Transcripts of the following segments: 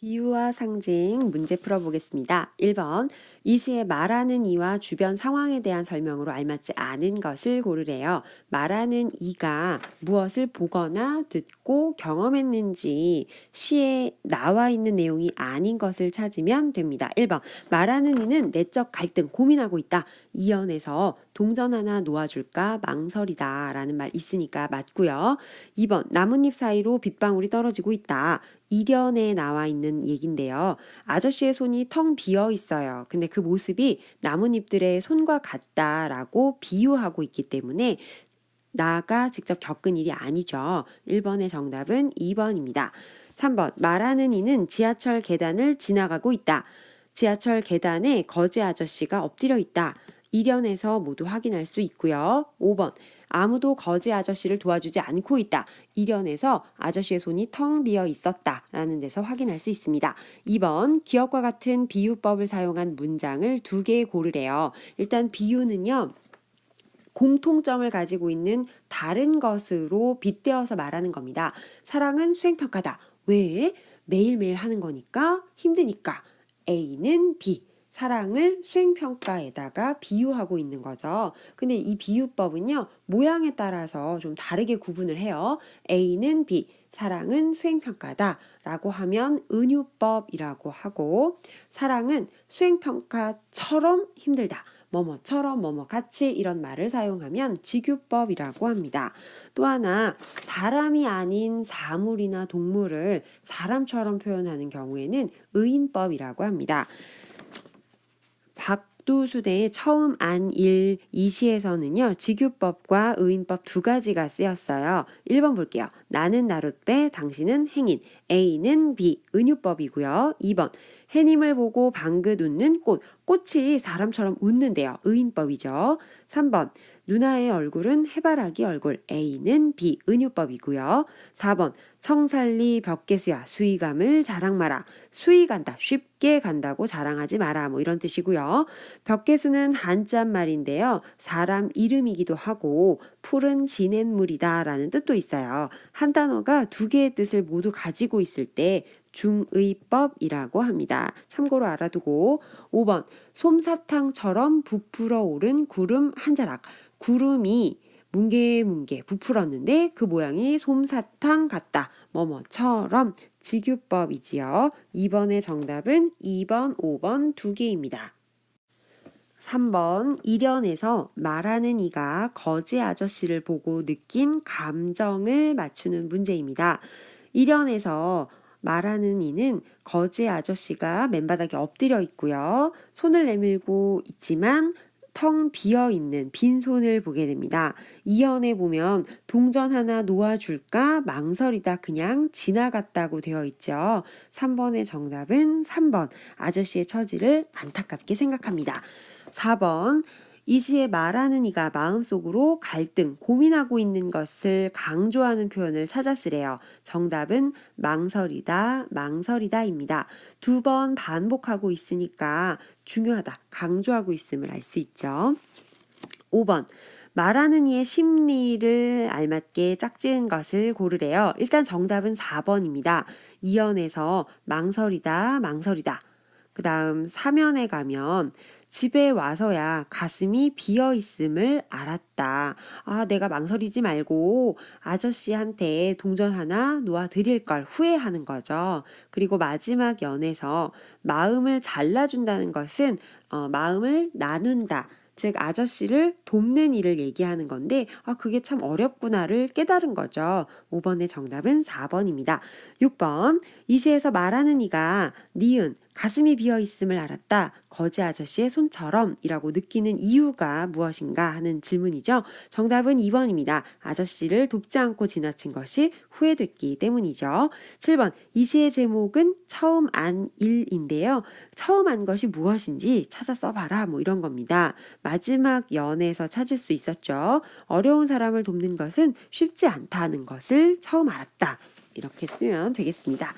비유와 상징 문제 풀어보겠습니다. 1번. 이 시에 말하는 이와 주변 상황에 대한 설명으로 알맞지 않은 것을 고르래요. 말하는 이가 무엇을 보거나 듣고 경험했는지 시에 나와 있는 내용이 아닌 것을 찾으면 됩니다. 1번. 말하는 이는 내적 갈등, 고민하고 있다. 이연에서 동전 하나 놓아줄까 망설이다 라는 말 있으니까 맞고요. 2번. 나뭇잎 사이로 빗방울이 떨어지고 있다. 이련에 나와 있는 얘긴데요. 아저씨의 손이 텅 비어 있어요. 근데 그 모습이 나뭇잎들의 손과 같다라고 비유하고 있기 때문에 나가 직접 겪은 일이 아니죠. 1번의 정답은 2번입니다. 3번. 말하는 이는 지하철 계단을 지나가고 있다. 지하철 계단에 거지 아저씨가 엎드려 있다. 이련에서 모두 확인할 수 있고요. 5번. 아무도 거지 아저씨를 도와주지 않고 있다. 이련에서 아저씨의 손이 텅 비어 있었다 라는 데서 확인할 수 있습니다. 2번. 기억과 같은 비유법을 사용한 문장을 2개 고르래요. 일단 비유는요. 공통점을 가지고 있는 다른 것으로 빗대어서 말하는 겁니다. 사랑은 수행평가다. 왜? 매일매일 하는 거니까 힘드니까. A는 B. 사랑을 수행평가에다가 비유하고 있는 거죠. 근데 이 비유법은요. 모양에 따라서 좀 다르게 구분을 해요. A는 B. 사랑은 수행평가다 라고 하면 은유법이라고 하고 사랑은 수행평가처럼 힘들다. 뭐뭐처럼 뭐뭐같이 이런 말을 사용하면 직유법이라고 합니다. 또 하나 사람이 아닌 사물이나 동물을 사람처럼 표현하는 경우에는 의인법이라고 합니다. 박두수대의 처음 안일 이 시에서는요. 직유법과 의인법 두 가지가 쓰였어요. 1번 볼게요. 나는 나룻배, 당신은 행인. A는 B, 은유법이고요. 2번 해님을 보고 방긋 웃는 꽃. 꽃이 사람처럼 웃는데요. 의인법이죠. 3번 누나의 얼굴은 해바라기 얼굴. A는 B, 은유법이고요. 4번 청살리 벽계수야 수의감을 자랑 마라. 수의 간다. 쉽게 간다고 자랑하지 마라. 뭐 이런 뜻이고요. 벽계수는 한자 말인데요. 사람 이름이기도 하고 풀은 지냇물이다 라는 뜻도 있어요. 한 단어가 두 개의 뜻을 모두 가지고 있을 때 중의법이라고 합니다. 참고로 알아두고 5번 솜사탕처럼 부풀어 오른 구름 한 자락. 구름이 뭉게뭉게 부풀었는데 그 모양이 솜사탕 같다. 뭐뭐처럼 직유법이지요. 2번의 정답은 2번, 5번 두 개입니다. 3번 이련에서 말하는 이가 거지 아저씨를 보고 느낀 감정을 맞추는 문제입니다. 이련에서 말하는 이는 거지 아저씨가 맨바닥에 엎드려 있고요. 손을 내밀고 있지만 텅 비어있는 빈손을 보게 됩니다. 이연에 보면 동전 하나 놓아줄까 망설이다 그냥 지나갔다고 되어 있죠. 3번의 정답은 3번 아저씨의 처지를 안타깝게 생각합니다. 4번 이 시에 말하는 이가 마음속으로 갈등, 고민하고 있는 것을 강조하는 표현을 찾아 쓰래요. 정답은 망설이다, 망설이다입니다. 2번 반복하고 있으니까 중요하다, 강조하고 있음을 알 수 있죠. 5번 말하는 이의 심리를 알맞게 짝지은 것을 고르래요. 일단 정답은 4번입니다. 이연에서 망설이다, 망설이다. 그 다음 사면에 가면 집에 와서야 가슴이 비어 있음을 알았다. 아, 내가 망설이지 말고 아저씨한테 동전 하나 놓아 드릴 걸 후회하는 거죠. 그리고 마지막 연에서 마음을 잘라준다는 것은 마음을 나눈다. 즉 아저씨를 돕는 일을 얘기하는 건데 그게 참 어렵구나를 깨달은 거죠. 5번의 정답은 4번입니다. 6번 이 시에서 말하는 이가 니은 가슴이 비어 있음을 알았다. 거지 아저씨의 손처럼 이라고 느끼는 이유가 무엇인가 하는 질문이죠. 정답은 2번입니다. 아저씨를 돕지 않고 지나친 것이 후회됐기 때문이죠. 7번 이 시의 제목은 처음 안 일인데요. 처음 안 것이 무엇인지 찾아 써봐라 뭐 이런 겁니다. 마지막 연에서 찾을 수 있었죠. 어려운 사람을 돕는 것은 쉽지 않다는 것을 처음 알았다. 이렇게 쓰면 되겠습니다.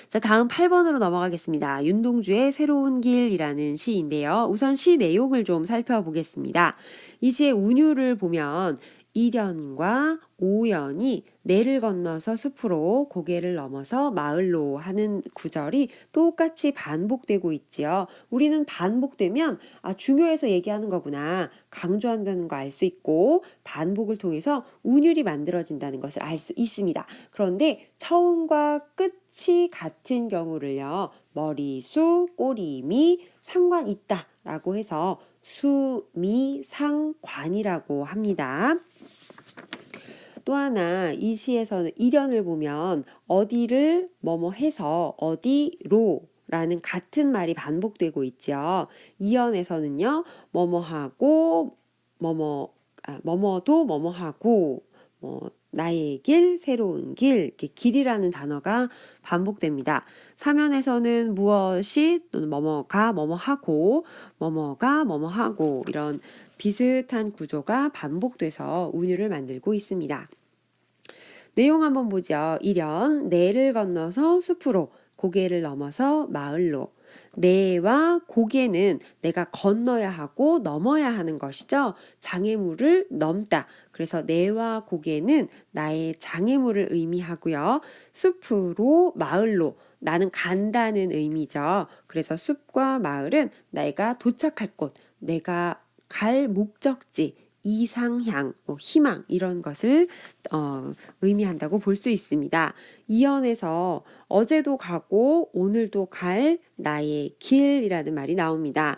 자, 다음 8번으로 넘어가겠습니다. 윤동주의 새로운 길이라는 시인데요. 우선 시 내용을 좀 살펴보겠습니다. 이 시의 운율을 보면 일연과 오연이 내를 건너서 숲으로 고개를 넘어서 마을로 하는 구절이 똑같이 반복되고 있지요. 우리는 반복되면 중요해서 얘기하는 거구나, 강조한다는 거 알 수 있고 반복을 통해서 운율이 만들어진다는 것을 알 수 있습니다. 그런데 처음과 끝이 같은 경우를요, 머리수, 꼬리미, 상관 있다 라고 해서 수미상관이라고 합니다. 또 하나, 이 시에서는 일연을 보면 어디를 뭐뭐 해서 어디로 라는 같은 말이 반복되고 있죠. 이연에서는요, 뭐뭐하고 뭐뭐도 뭐뭐하고 나의 길, 새로운 길, 이렇게 길이라는 단어가 반복됩니다. 사면에서는 무엇이 또는 뭐뭐가 뭐뭐하고 뭐뭐가 뭐뭐하고 이런 비슷한 구조가 반복돼서 운율을 만들고 있습니다. 내용 한번 보죠. 일연, 내를 건너서 숲으로, 고개를 넘어서 마을로. 내와 고개는 내가 건너야 하고 넘어야 하는 것이죠. 장애물을 넘다. 그래서 내와 고개는 나의 장애물을 의미하고요. 숲으로, 마을로. 나는 간다는 의미죠. 그래서 숲과 마을은 내가 도착할 곳, 내가 갈 목적지, 이상향, 희망 이런 것을 의미한다고 볼 수 있습니다. 이연에서 어제도 가고 오늘도 갈 나의 길이라는 말이 나옵니다.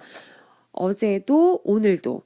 어제도 오늘도,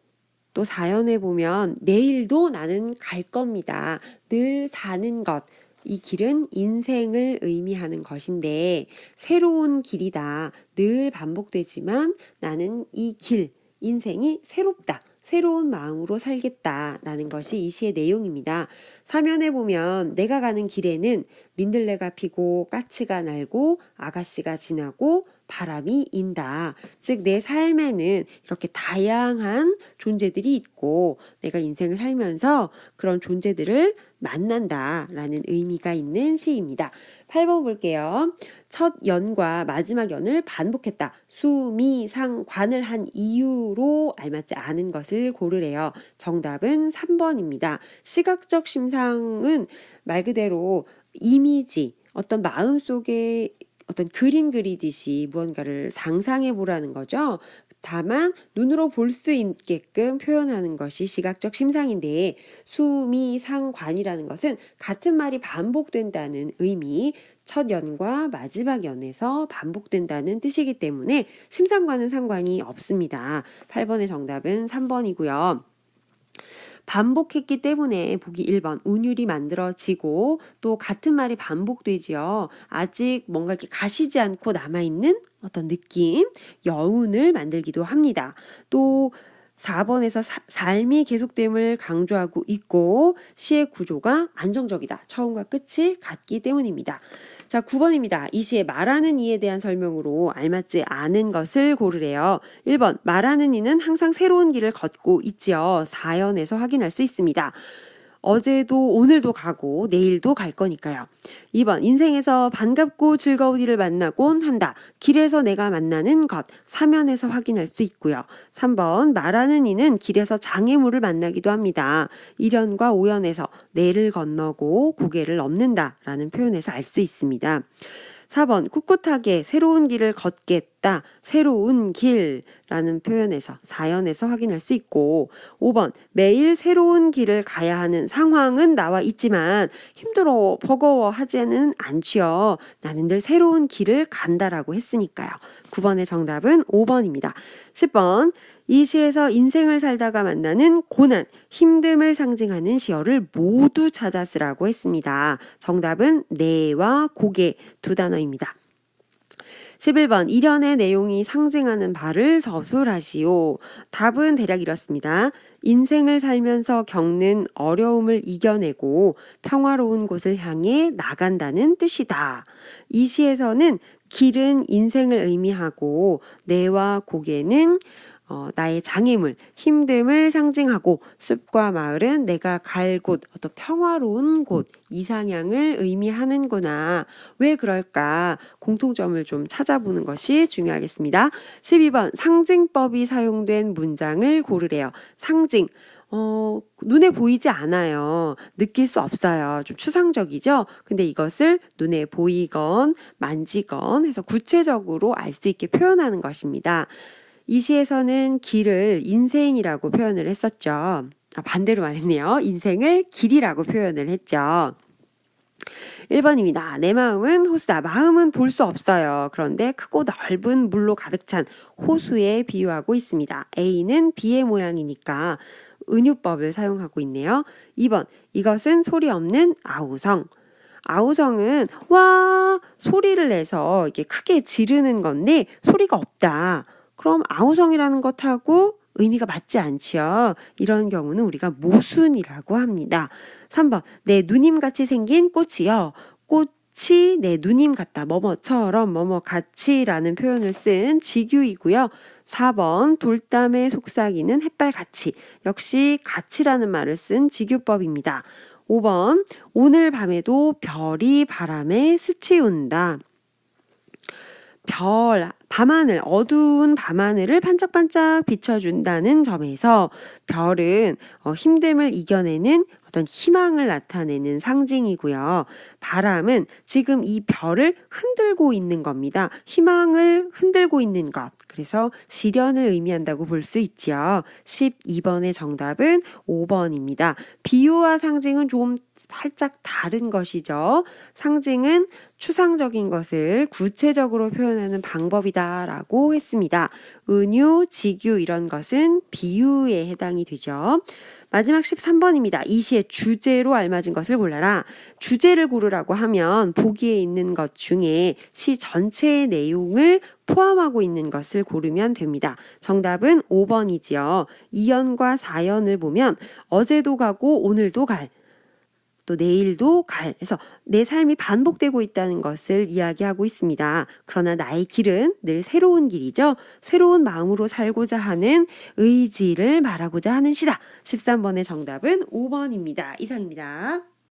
또 사연에 보면 내일도 나는 갈 겁니다. 늘 사는 것. 이 길은 인생을 의미하는 것인데 새로운 길이다. 늘 반복되지만 나는 이 길, 인생이 새롭다. 새로운 마음으로 살겠다라는 것이 이 시의 내용입니다. 사면에 보면 내가 가는 길에는 민들레가 피고 까치가 날고 아가씨가 지나고 바람이 인다. 즉 내 삶에는 이렇게 다양한 존재들이 있고 내가 인생을 살면서 그런 존재들을 만난다라는 의미가 있는 시입니다. 8번 볼게요. 첫 연과 마지막 연을 반복했다. 수미상관을 한 이유로 알맞지 않은 것을 고르래요. 정답은 3번입니다. 시각적 심상은 말 그대로 이미지, 어떤 마음속에 어떤 그림 그리듯이 무언가를 상상해 보라는 거죠. 다만 눈으로 볼 수 있게끔 표현하는 것이 시각적 심상인데 수미상관이라는 것은 같은 말이 반복된다는 의미, 첫 연과 마지막 연에서 반복된다는 뜻이기 때문에 심상과는 상관이 없습니다. 8번의 정답은 3번이고요. 반복했기 때문에 보기 1번 운율이 만들어지고 또 같은 말이 반복되지요. 아직 뭔가 이렇게 가시지 않고 남아있는 어떤 느낌, 여운을 만들기도 합니다. 또 4번에서 삶이 계속됨을 강조하고 있고 시의 구조가 안정적이다. 처음과 끝이 같기 때문입니다. 자, 9번입니다. 이 시의 말하는 이에 대한 설명으로 알맞지 않은 것을 고르래요. 1번, 말하는 이는 항상 새로운 길을 걷고 있지요. 사연에서 확인할 수 있습니다. 어제도 오늘도 가고 내일도 갈 거니까요. 2번, 인생에서 반갑고 즐거운 일을 만나곤 한다. 길에서 내가 만나는 것, 사면에서 확인할 수 있고요. 3번, 말하는 이는 길에서 장애물을 만나기도 합니다. 일연과 오연에서 내를 건너고 고개를 넘는다 라는 표현에서 알 수 있습니다. 4번, 꿋꿋하게 새로운 길을 걷겠다. 새로운 길라는 표현에서 사연에서 확인할 수 있고 5번, 매일 새로운 길을 가야 하는 상황은 나와 있지만 힘들어 버거워하지는 않지요. 나는 늘 새로운 길을 간다라고 했으니까요. 9번의 정답은 5번입니다. 10번, 이 시에서 인생을 살다가 만나는 고난, 힘듦을 상징하는 시어를 모두 찾아 쓰라고 했습니다. 정답은 내와 고개 두 단어입니다. 11번, 일연의 내용이 상징하는 바를 서술하시오. 답은 대략 이렇습니다. 인생을 살면서 겪는 어려움을 이겨내고 평화로운 곳을 향해 나간다는 뜻이다. 이 시에서는 길은 인생을 의미하고 내와 고개는 나의 장애물, 힘듦을 상징하고 숲과 마을은 내가 갈 곳, 어떤 평화로운 곳, 이상향을 의미하는구나. 왜 그럴까? 공통점을 좀 찾아보는 것이 중요하겠습니다. 12번, 상징법이 사용된 문장을 고르래요. 상징. 눈에 보이지 않아요. 느낄 수 없어요. 좀 추상적이죠? 근데 이것을 눈에 보이건 만지건 해서 구체적으로 알 수 있게 표현하는 것입니다. 이 시에서는 길을 인생이라고 표현을 했었죠. 반대로 말했네요. 인생을 길이라고 표현을 했죠. 1번입니다. 내 마음은 호수다. 마음은 볼 수 없어요. 그런데 크고 넓은 물로 가득 찬 호수에 비유하고 있습니다. A는 비의 모양이니까 은유법을 사용하고 있네요. 2번, 이것은 소리 없는 아우성. 아우성은 와 소리를 내서 이렇게 크게 지르는 건데 소리가 없다. 그럼 아우성이라는 것하고 의미가 맞지 않지요. 이런 경우는 우리가 모순이라고 합니다. 3번, 내 누님같이 생긴 꽃이요. 꽃이 내 누님 같다. 뭐뭐처럼 뭐뭐같이라는 표현을 쓴 직유이고요. 4번, 돌담의 속삭이는 햇발같이. 역시 같이라는 말을 쓴 직유법입니다. 5번, 오늘 밤에도 별이 바람에 스치운다. 밤하늘, 어두운 밤하늘을 반짝반짝 비춰준다는 점에서 별은 힘듦을 이겨내는 어떤 희망을 나타내는 상징이고요. 바람은 지금 이 별을 흔들고 있는 겁니다. 희망을 흔들고 있는 것. 그래서 시련을 의미한다고 볼 수 있죠. 12번의 정답은 5번입니다. 비유와 상징은 좀 살짝 다른 것이죠. 상징은 추상적인 것을 구체적으로 표현하는 방법이다라고 했습니다. 은유, 직유 이런 것은 비유에 해당이 되죠. 마지막 13번입니다. 이 시의 주제로 알맞은 것을 골라라. 주제를 고르라고 하면 보기에 있는 것 중에 시 전체의 내용을 포함하고 있는 것을 고르면 됩니다. 정답은 5번이지요. 2연과 4연을 보면 어제도 가고 오늘도 갈, 또 내일도 갈 해서 내 삶이 반복되고 있다는 것을 이야기하고 있습니다. 그러나 나의 길은 늘 새로운 길이죠. 새로운 마음으로 살고자 하는 의지를 말하고자 하는 시다. 13번의 정답은 5번입니다. 이상입니다.